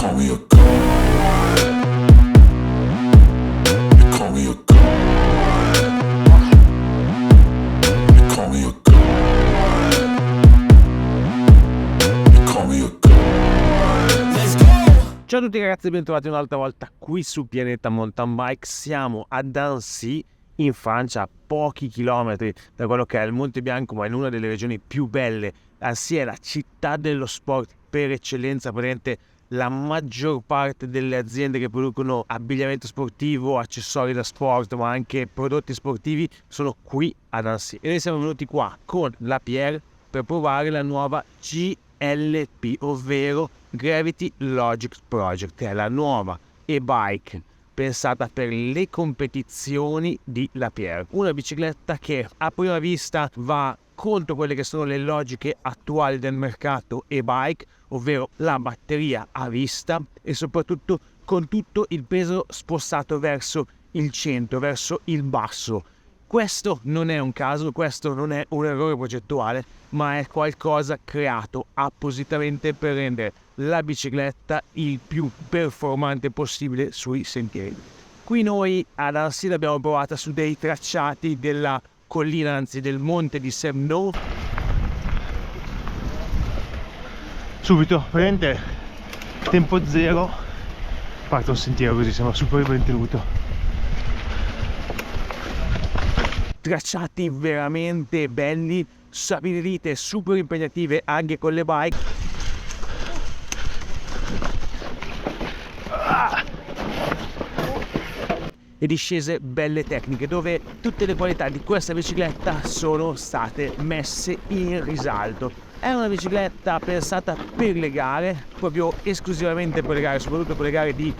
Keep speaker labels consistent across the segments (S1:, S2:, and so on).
S1: call me a god. You call me a god. You call me a god. You call me a god. Let's go!
S2: Ciao a tutti ragazzi, bentrovati un'altra volta qui su Pianeta Mountain Bike. Siamo a Nancy in Francia, a pochi chilometri da quello che è il Monte Bianco, ma in una delle regioni più belle. Nancy è la città dello sport per eccellenza, praticamente la maggior parte delle aziende che producono abbigliamento sportivo, accessori da sport, ma anche prodotti sportivi sono qui a Nancy. E noi siamo venuti qua con la Pierre per provare la nuova GLP, ovvero Gravity Logic Project. È la nuova e-bike pensata per le competizioni di La Pierre, una bicicletta che a prima vista va contro quelle che sono le logiche attuali del mercato e-bike, ovvero la batteria a vista e soprattutto con tutto il peso spostato verso il centro, verso il basso. Questo non è un caso, questo non è un errore progettuale, ma è qualcosa creato appositamente per rendere la bicicletta il più performante possibile sui sentieri. Qui noi ad Nancy l'abbiamo provata su dei tracciati della collina, anzi del monte di Semnaux. Subito, praticamente tempo zero, parte un sentiero così, sembra super ben tenuto. Tracciati veramente belli, stabilite super impegnative anche con le bike. E discese belle tecniche dove tutte le qualità di questa bicicletta sono state messe in risalto. È una bicicletta pensata per le gare, proprio esclusivamente per le gare, soprattutto per le gare di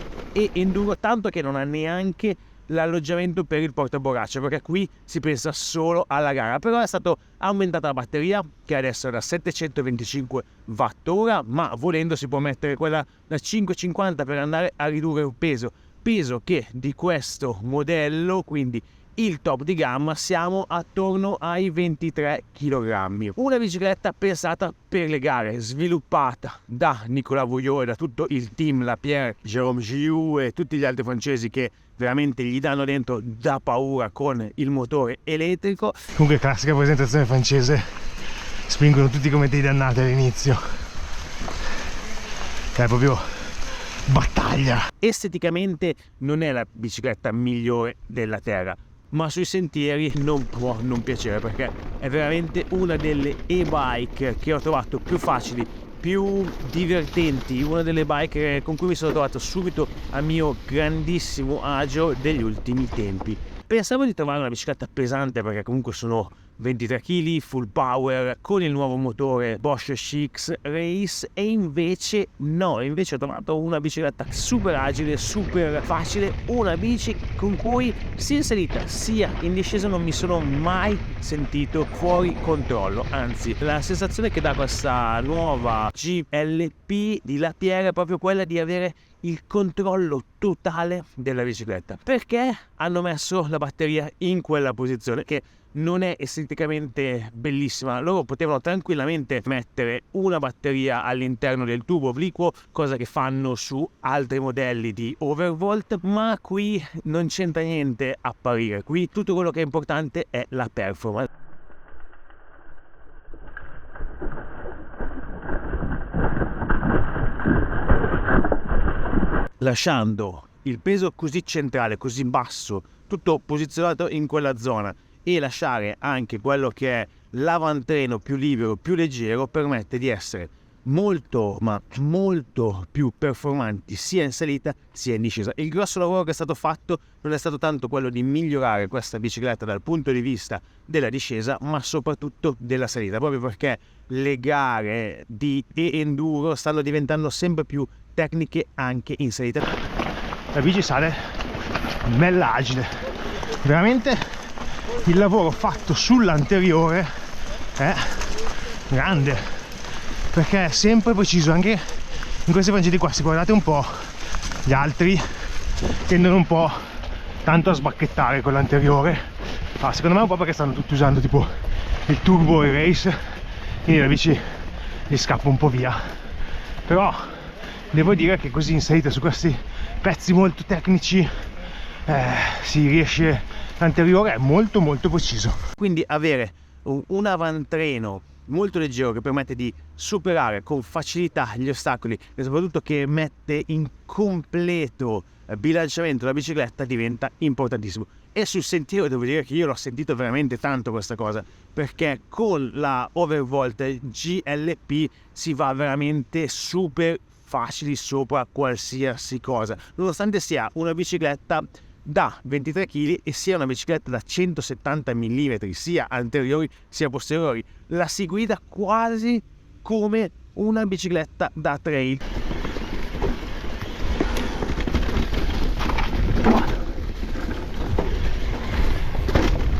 S2: enduro, tanto che non ha neanche l'alloggiamento per il portaborraccia, perché qui si pensa solo alla gara. Però è stata aumentata la batteria, che adesso è da 725 Wh, ma volendo si può mettere quella da 550 per andare a ridurre un peso che di questo modello, quindi il top di gamma, siamo attorno ai 23 kg. Una bicicletta pensata per le gare, sviluppata da Nicolas Vouillot e da tutto il team La Pierre, Jérôme Giroux e tutti gli altri francesi che veramente gli danno dentro da paura con il motore elettrico. Comunque classica presentazione francese, spingono tutti come dei dannati all'inizio, è proprio battaglia. Esteticamente non è la bicicletta migliore della terra, ma sui sentieri non può non piacere, perché è veramente una delle e-bike che ho trovato più facili, più divertenti, una delle bike con cui mi sono trovato subito a mio grandissimo agio degli ultimi tempi. Pensavo di trovare una bicicletta pesante, perché comunque sono 23 kg, full power, con il nuovo motore Bosch X Race, e invece no, invece ho trovato una bicicletta super agile, super facile, una bici con cui sia in salita sia in discesa non mi sono mai sentito fuori controllo. Anzi, la sensazione che dà questa nuova GLP di La Pierre è proprio quella di avere il controllo totale della bicicletta, perché hanno messo la batteria in quella posizione che non è esteticamente bellissima. Loro potevano tranquillamente mettere una batteria all'interno del tubo obliquo, cosa che fanno su altri modelli di overvolt, ma qui non c'entra niente apparire. Qui tutto quello che è importante è la performance. Lasciando il peso così centrale, così basso, tutto posizionato in quella zona, e lasciare anche quello che è l'avantreno più libero, più leggero, permette di essere molto ma molto più performanti sia in salita sia in discesa. Il grosso lavoro che è stato fatto non è stato tanto quello di migliorare questa bicicletta dal punto di vista della discesa, ma soprattutto della salita, proprio perché le gare di enduro stanno diventando sempre più tecniche anche in salita. La bici sale bella agile, veramente il lavoro fatto sull'anteriore è grande, perché è sempre preciso. Anche in questi frangenti qua, se guardate un po', gli altri tendono un po' tanto a sbacchettare con l'anteriore. Secondo me è un po' perché stanno tutti usando tipo il turbo e race, quindi la bici gli scappa un po' via. Però
S3: devo dire che così in salita su questi pezzi molto tecnici si riesce, l'anteriore è molto preciso.
S2: Quindi avere un avantreno molto leggero che permette di superare con facilità gli ostacoli e soprattutto che mette in completo bilanciamento la bicicletta diventa importantissimo. E sul sentiero devo dire che io l'ho sentito veramente tanto questa cosa, perché con la Overvolt GLP si va veramente super facili sopra qualsiasi cosa, nonostante sia una bicicletta da 23 kg e sia una bicicletta da 170 mm sia anteriori sia posteriori. La si guida quasi come una bicicletta da trail.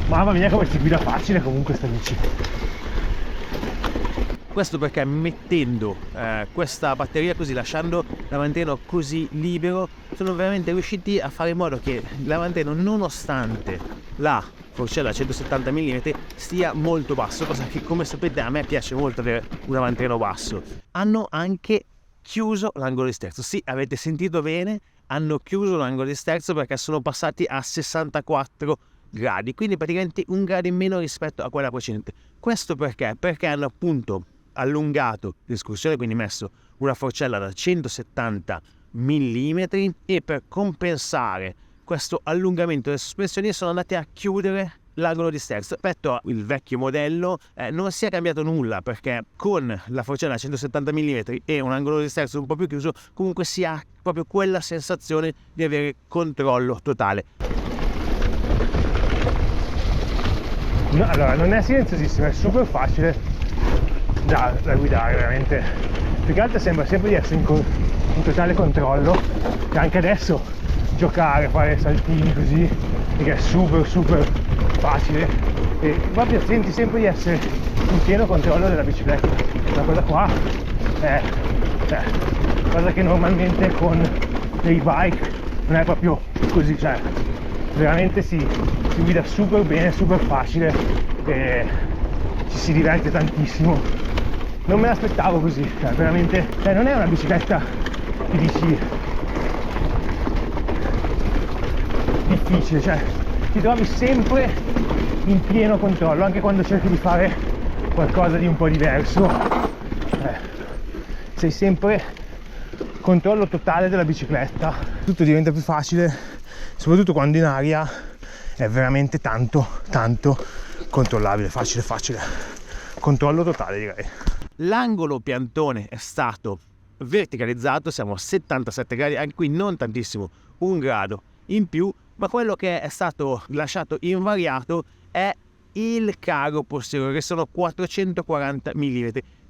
S3: Mamma mia come si guida facile comunque sta bici.
S2: Questo perché mettendo questa batteria così, lasciando l'avanteno così libero, sono veramente riusciti a fare in modo che l'avanteno, nonostante la forcella a 170 mm, stia molto basso, cosa che come sapete a me piace molto avere un avanteno basso. Hanno anche chiuso l'angolo di sterzo, sì, avete sentito bene, hanno chiuso l'angolo di sterzo perché sono passati a 64 gradi, quindi praticamente un grado in meno rispetto a quella precedente. Questo perché? Perché hanno appunto allungato l'escursione, quindi messo una forcella da 170 mm e per compensare questo allungamento delle sospensioni sono andati a chiudere l'angolo di sterzo. Rispetto al vecchio modello non si è cambiato nulla, perché con la forcella a 170 mm e un angolo di sterzo un po' più chiuso comunque si ha proprio quella sensazione di avere controllo totale.
S3: No, allora non è silenziosissimo, è super facile da guidare veramente. Più che altro sembra sempre di essere in totale controllo, e anche adesso giocare, fare saltini così, perché è super facile e proprio senti sempre di essere in pieno controllo della bicicletta. La cosa qua è cosa che normalmente con dei bike non è proprio così, cioè veramente si guida super bene, super facile e ci si diverte tantissimo. Non me l'aspettavo così, cioè veramente, non è una bicicletta che dici difficile, cioè ti trovi sempre in pieno controllo, anche quando cerchi di fare qualcosa di un po' diverso, sei sempre controllo totale della bicicletta. Tutto diventa più facile, soprattutto quando in aria è veramente tanto controllabile, facile, controllo totale direi.
S2: L'angolo piantone è stato verticalizzato, siamo a 77 gradi, anche qui non tantissimo, un grado in più, ma quello che è stato lasciato invariato è il caro posteriore, che sono 440 mm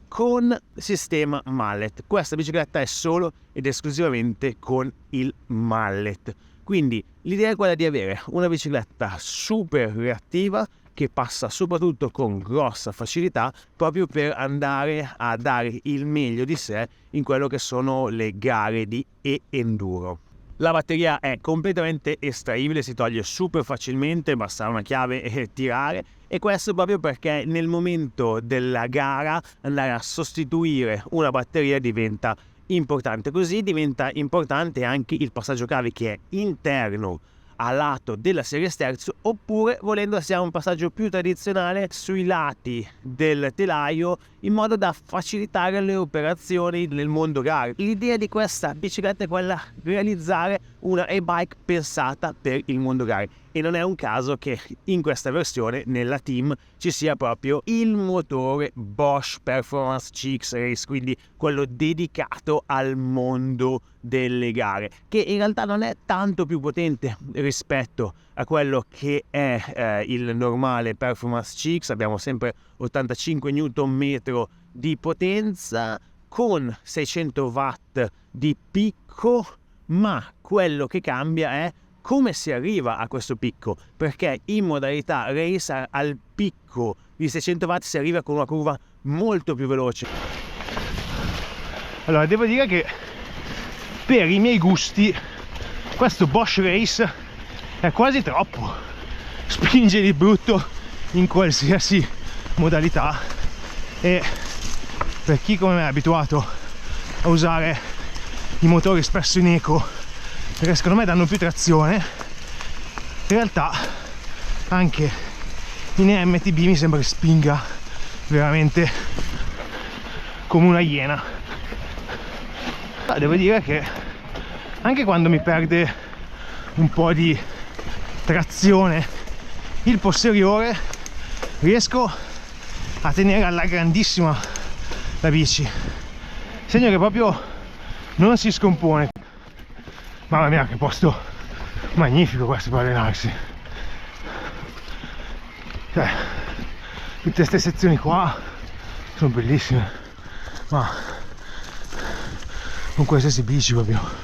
S2: con sistema mallet. Questa bicicletta è solo ed esclusivamente con il mallet, quindi l'idea è quella di avere una bicicletta super reattiva che passa soprattutto con grossa facilità, proprio per andare a dare il meglio di sé in quello che sono le gare di enduro. La batteria è completamente estraibile, si toglie super facilmente, basta una chiave e tirare, e questo proprio perché nel momento della gara andare a sostituire una batteria diventa importante. Così diventa importante anche il passaggio cavi, che è interno a lato della serie sterzo, oppure volendo sia un passaggio più tradizionale sui lati del telaio, in modo da facilitare le operazioni nel mondo gare. L'idea di questa bicicletta è quella di realizzare una e-bike pensata per il mondo gare, e non è un caso che in questa versione nella team ci sia proprio il motore Bosch Performance CX Race, quindi quello dedicato al mondo delle gare, che in realtà non è tanto più potente rispetto a quello che è il normale Performance CX. Abbiamo sempre 85 Nm di potenza con 600 watt di picco, ma quello che cambia è come si arriva a questo picco, perché in modalità race al picco di 600 watt si arriva con una curva molto più veloce.
S3: Allora devo dire che per i miei gusti questo Bosch Race è quasi troppo, spinge di brutto in qualsiasi modalità, e per chi come me è abituato a usare i motori spesso in eco, perché secondo me danno più trazione. In realtà anche in MTB mi sembra che spinga veramente come una iena. Devo dire che anche quando mi perde un po' di trazione il posteriore, riesco a tenere alla grandissima la bici, segno che proprio non si scompone. Mamma mia, che posto magnifico questo per allenarsi, cioè tutte queste sezioni qua sono bellissime, ma con qualsiasi bici proprio.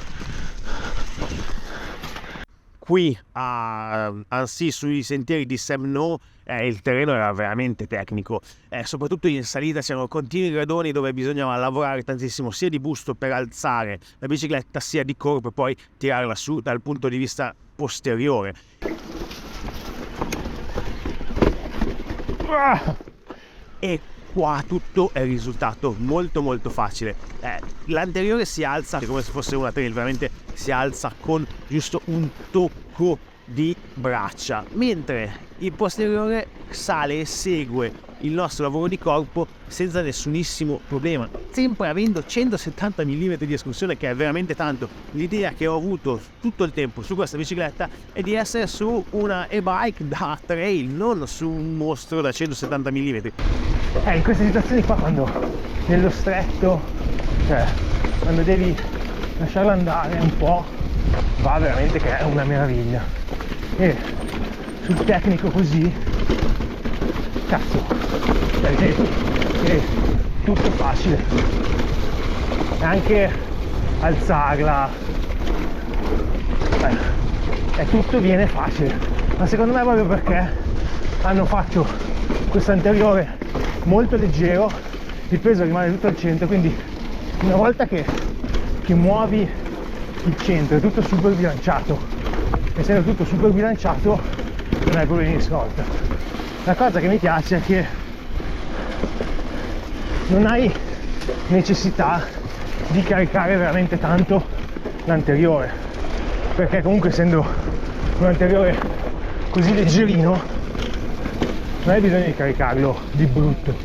S2: Qui a Annecy, sui sentieri di Semnaux, il terreno era veramente tecnico, soprattutto in salita c'erano continui gradoni dove bisognava lavorare tantissimo sia di busto per alzare la bicicletta sia di corpo e poi tirarla su dal punto di vista posteriore. E qua tutto è risultato molto facile. L'anteriore si alza come se fosse una trail, veramente si alza con giusto un tocco di braccia, mentre il posteriore sale e segue il nostro lavoro di corpo senza nessunissimo problema, sempre avendo 170 mm di escursione, che è veramente tanto. L'idea che ho avuto tutto il tempo su questa bicicletta è di essere su una e-bike da trail, non su un mostro da 170 mm.
S3: In queste situazioni qua, quando nello stretto, cioè quando devi lasciarla andare un po', va veramente che è una meraviglia. E sul tecnico così, cazzo, è tutto facile, e anche alzarla, è tutto viene facile, ma secondo me proprio perché hanno fatto questo anteriore molto leggero, il peso rimane tutto al centro, quindi una volta che muovi il centro è tutto super bilanciato, essendo tutto super bilanciato non hai problemi di scorta. La cosa che mi piace è che non hai necessità di caricare veramente tanto l'anteriore, perché comunque essendo un anteriore così leggerino non hai bisogno di caricarlo di brutto.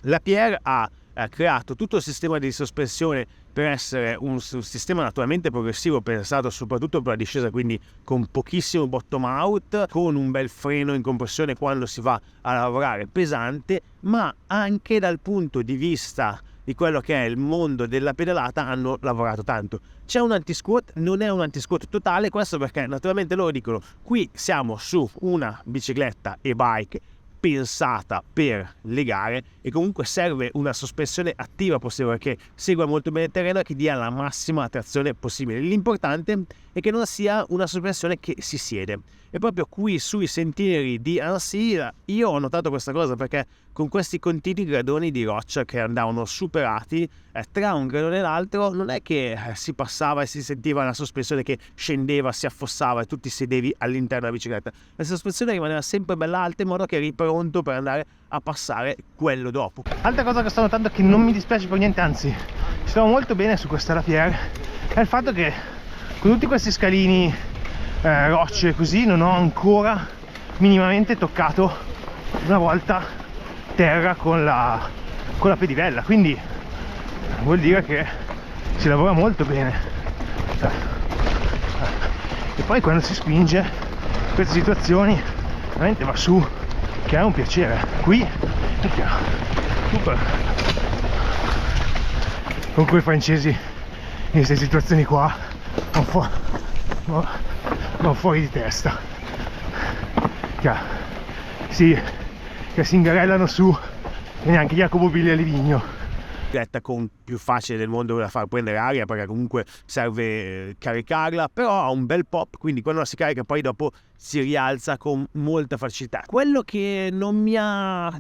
S2: La Pierre ha creato tutto il sistema di sospensione per essere un sistema naturalmente progressivo, pensato soprattutto per la discesa, quindi con pochissimo bottom out, con un bel freno in compressione quando si va a lavorare pesante, ma anche dal punto di vista di quello che è il mondo della pedalata hanno lavorato tanto. C'è un anti-squat, non è un anti-squat totale, questo perché naturalmente loro dicono qui siamo su una bicicletta e-bike pensata per le gare e comunque serve una sospensione attiva posteriore che segua molto bene il terreno e che dia la massima trazione possibile. L'importante è che non sia una sospensione che si siede, e proprio qui sui sentieri di Annecy io ho notato questa cosa, perché con questi continui gradoni di roccia che andavano superati, tra un gradone e l'altro non è che si passava e si sentiva una sospensione che scendeva, si affossava e tu ti sedevi all'interno della bicicletta. La sospensione rimaneva sempre bella alta, in modo che eri pronto per andare a passare quello dopo.
S3: Altra cosa che sto notando, che non mi dispiace per niente, anzi ci trovo molto bene su questa La Pierre, è il fatto che con tutti questi scalini, rocce così, non ho ancora minimamente toccato una volta terra con la pedivella, quindi vuol dire che si lavora molto bene. E poi quando si spinge in queste situazioni veramente va su, che è un piacere. Qui super. Con quei francesi in queste situazioni qua va fuori di testa, che si ingarellano su e neanche Jacopo Billy e Livigno.
S2: Con più facile del mondo da far prendere aria, perché comunque serve caricarla, però ha un bel pop, quindi quando la si carica poi dopo si rialza con molta facilità. Quello che non mi ha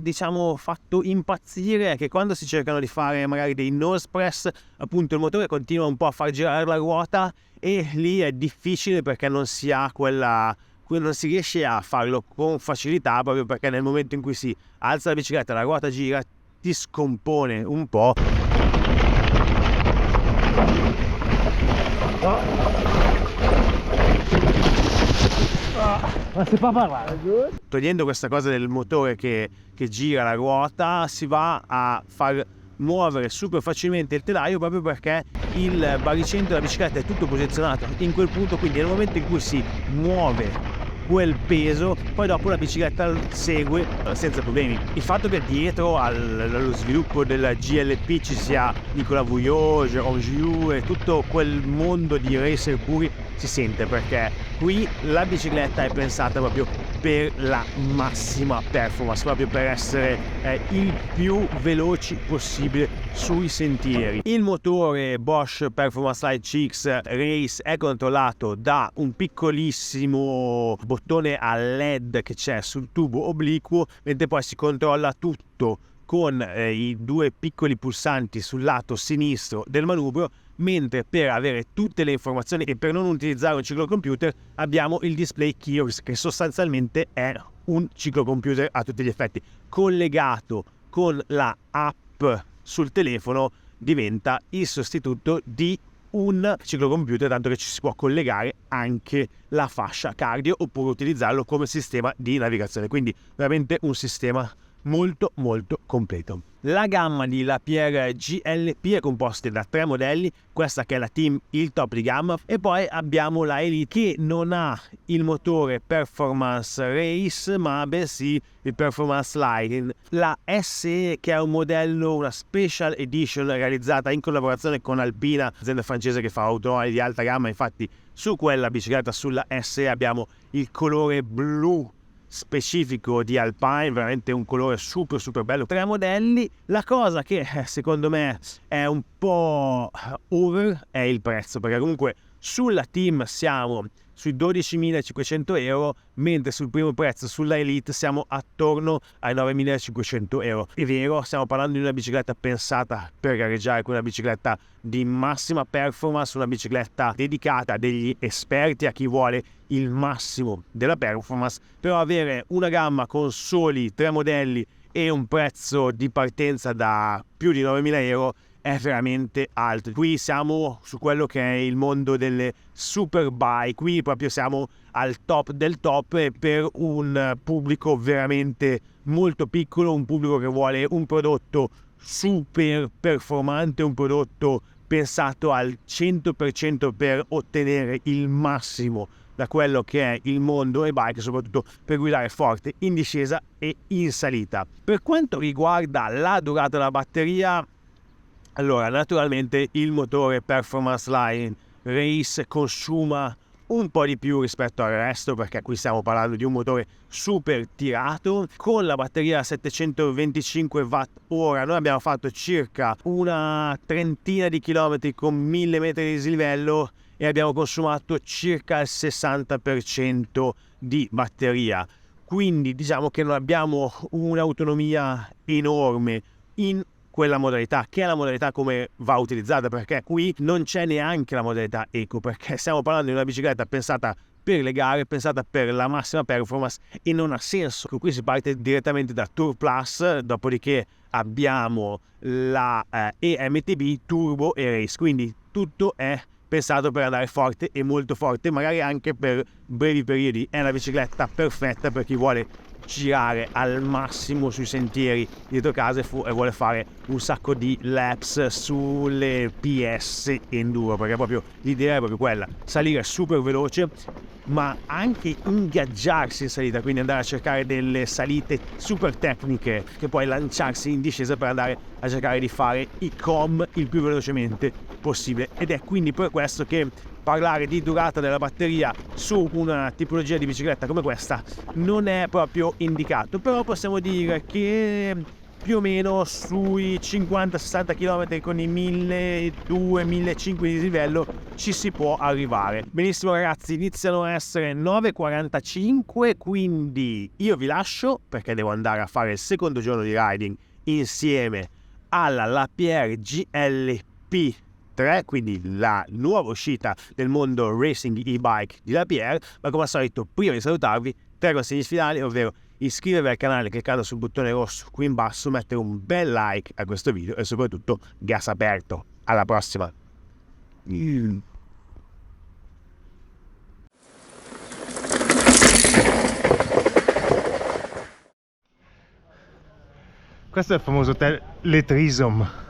S2: fatto impazzire è che quando si cercano di fare magari dei nose press, appunto il motore continua un po' a far girare la ruota e lì è difficile, perché non si ha non si riesce a farlo con facilità, proprio perché nel momento in cui si alza la bicicletta la ruota gira, ti scompone un po'.
S3: No. Ma si può parlare?
S2: Togliendo questa cosa del motore che gira la ruota, si va a far muovere super facilmente il telaio, proprio perché il baricentro della bicicletta è tutto posizionato in quel punto, quindi nel momento in cui si muove quel peso, poi dopo la bicicletta segue senza problemi. Il fatto che dietro allo sviluppo della GLP ci sia Nicolas Vouillot, Jérôme Giroux e tutto quel mondo di racer puri si sente, perché qui la bicicletta è pensata proprio per la massima performance, proprio per essere il più veloci possibile sui sentieri. Il motore Bosch Performance Lite CX Race è controllato da un piccolissimo bottone a LED che c'è sul tubo obliquo, mentre poi si controlla tutto con i due piccoli pulsanti sul lato sinistro del manubrio, mentre per avere tutte le informazioni e per non utilizzare un ciclocomputer abbiamo il display Kiosk, che sostanzialmente è un ciclocomputer a tutti gli effetti. Collegato con la app sul telefono diventa il sostituto di un ciclocomputer, tanto che ci si può collegare anche la fascia cardio oppure utilizzarlo come sistema di navigazione, quindi veramente un sistema molto completo. La gamma di Lapierre GLP è composta da 3 modelli, questa che è la Team, il top di gamma, e poi abbiamo la Elite che non ha il motore Performance Race ma bensì il Performance Lite. La SE, che è un modello, una special edition realizzata in collaborazione con Alpina, azienda francese che fa automobili di alta gamma, infatti su quella bicicletta, sulla SE, abbiamo il colore blu specifico di Alpine, veramente un colore super bello. 3 modelli. La cosa che secondo me è un po' over è il prezzo, perché comunque sulla Team siamo sui 12.500 euro, mentre sul primo prezzo sulla Elite siamo attorno ai 9.500 euro. È vero, stiamo parlando di una bicicletta pensata per gareggiare, con una bicicletta di massima performance, una bicicletta dedicata a degli esperti, a chi vuole il massimo della performance, però avere una gamma con soli 3 modelli e un prezzo di partenza da più di 9.000 euro è veramente alto. Qui siamo su quello che è il mondo delle super bike, qui proprio siamo al top del top, e per un pubblico veramente molto piccolo, un pubblico che vuole un prodotto super performante, un prodotto pensato al 100% per ottenere il massimo da quello che è il mondo e-bike, soprattutto per guidare forte in discesa e in salita. Per quanto riguarda la durata della batteria, allora naturalmente il motore Performance Line Race consuma un po' di più rispetto al resto, perché qui stiamo parlando di un motore super tirato con la batteria 725 watt ora. Noi abbiamo fatto circa una trentina di chilometri con 1000 metri di dislivello e abbiamo consumato circa il 60% di batteria, quindi diciamo che non abbiamo un'autonomia enorme in quella modalità, che è la modalità come va utilizzata, perché qui non c'è neanche la modalità eco, perché stiamo parlando di una bicicletta pensata per le gare, pensata per la massima performance, e non ha senso. Qui si parte direttamente da Tour Plus, dopodiché abbiamo la EMTB Turbo e Race, quindi tutto è pensato per andare forte e molto forte, magari anche per brevi periodi. È una bicicletta perfetta per chi vuole girare al massimo sui sentieri dietro casa e vuole fare un sacco di laps sulle PS enduro, perché proprio l'idea è proprio quella: salire super veloce ma anche ingaggiarsi in salita, quindi andare a cercare delle salite super tecniche che poi lanciarsi in discesa per andare a cercare di fare i com il più velocemente possibile. Ed è quindi per questo che parlare di durata della batteria su una tipologia di bicicletta come questa non è proprio indicato, però possiamo dire che più o meno sui 50-60 km con i 1.200-1.500 di dislivello ci si può arrivare. Benissimo ragazzi, iniziano a essere 9:45, quindi io vi lascio perché devo andare a fare il secondo giorno di riding insieme alla Lapierre GLP 3, quindi la nuova uscita del mondo racing e-bike di Lapierre. Ma come al solito, prima di salutarvi, 3 consigli finali, ovvero iscrivervi al canale cliccando sul bottone rosso qui in basso, mettere un bel like a questo video e soprattutto gas aperto. Alla prossima!
S3: Questo è il famoso hotel Le Trisom.